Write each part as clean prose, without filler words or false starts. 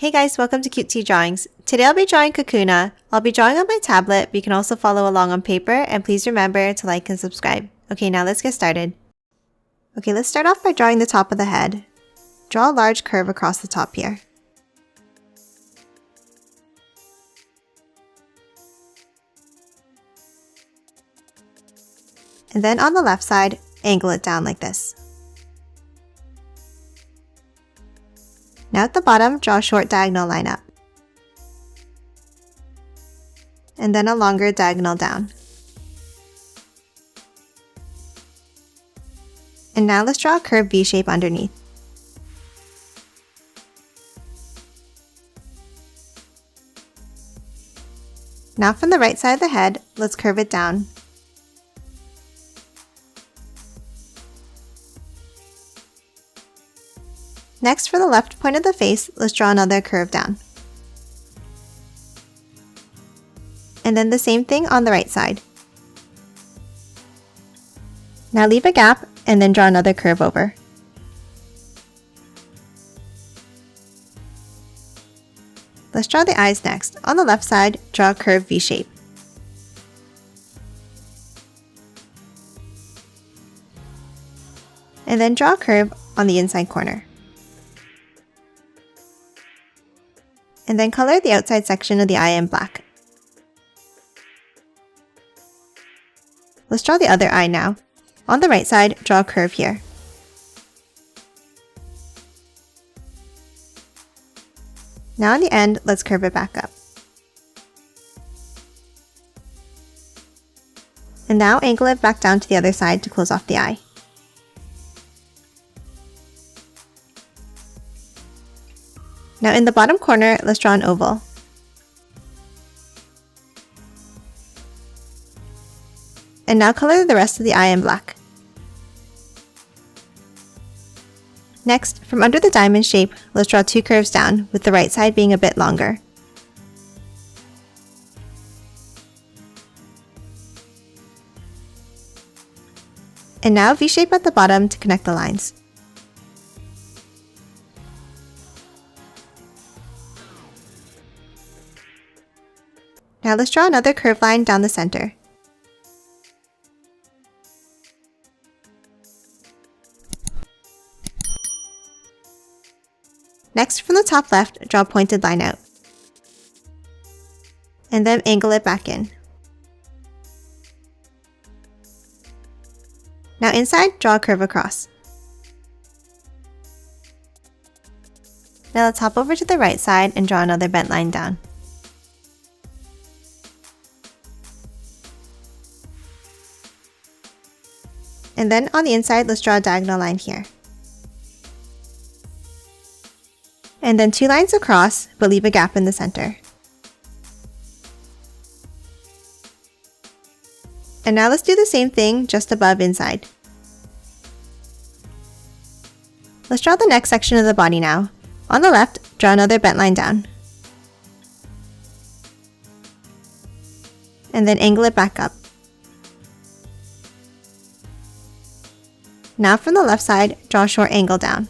Hey guys, welcome to Cute Tea Drawings. Today I'll be drawing Kakuna. I'll be drawing on my tablet, but you can also follow along on paper, and please remember to like and subscribe. Okay, now let's get started. Okay, let's start off by drawing the top of the head. Draw a large curve across the top here. And then on the left side, angle it down like this. Now at the bottom, draw a short diagonal line up. And then a longer diagonal down. And now let's draw a curved V shape underneath. Now from the right side of the head, let's curve it down. Next, for the left point of the face, let's draw another curve down. And then the same thing on the right side. Now leave a gap and then draw another curve over. Let's draw the eyes next. On the left side, draw a curved V shape. And then draw a curve on the inside corner. And then color the outside section of the eye in black. Let's draw the other eye now. On the right side, draw a curve here. Now on the end, let's curve it back up. And now angle it back down to the other side to close off the eye. Now in the bottom corner, let's draw an oval. And now color the rest of the eye in black. Next, from under the diamond shape, let's draw two curves down, with the right side being a bit longer. And now V-shape at the bottom to connect the lines. Now let's draw another curved line down the center. Next, from the top left, draw a pointed line out. And then angle it back in. Now inside, draw a curve across. Now let's hop over to the right side and draw another bent line down. And then on the inside, let's draw a diagonal line here. And then two lines across, but leave a gap in the center. And now let's do the same thing just above inside. Let's draw the next section of the body now. On the left, draw another bent line down. And then angle it back up. Now from the left side, draw a short angle down.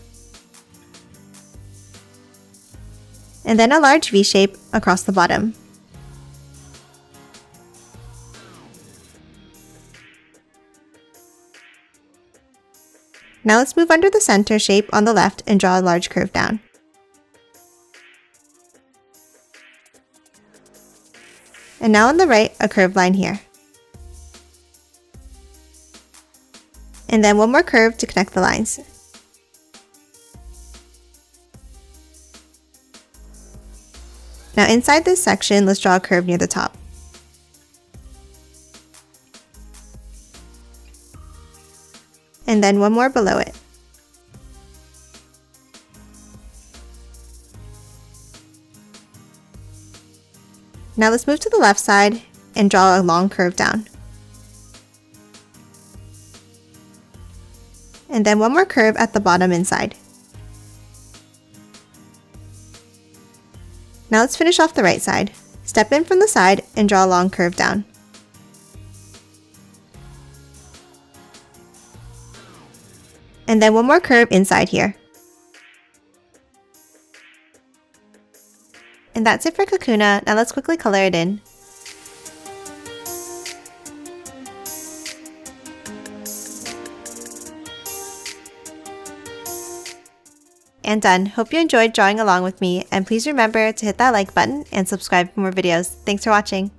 And then a large V shape across the bottom. Now let's move under the center shape on the left and draw a large curve down. And now on the right, a curved line here. And then one more curve to connect the lines. Now inside this section, let's draw a curve near the top. And then one more below it. Now let's move to the left side and draw a long curve down. And then one more curve at the bottom inside. Now let's finish off the right side. Step in from the side and draw a long curve down. And then one more curve inside here. And that's it for Kakuna. Now let's quickly color it in. And done. Hope you enjoyed drawing along with me, and please remember to hit that like button and subscribe for more videos. Thanks for watching.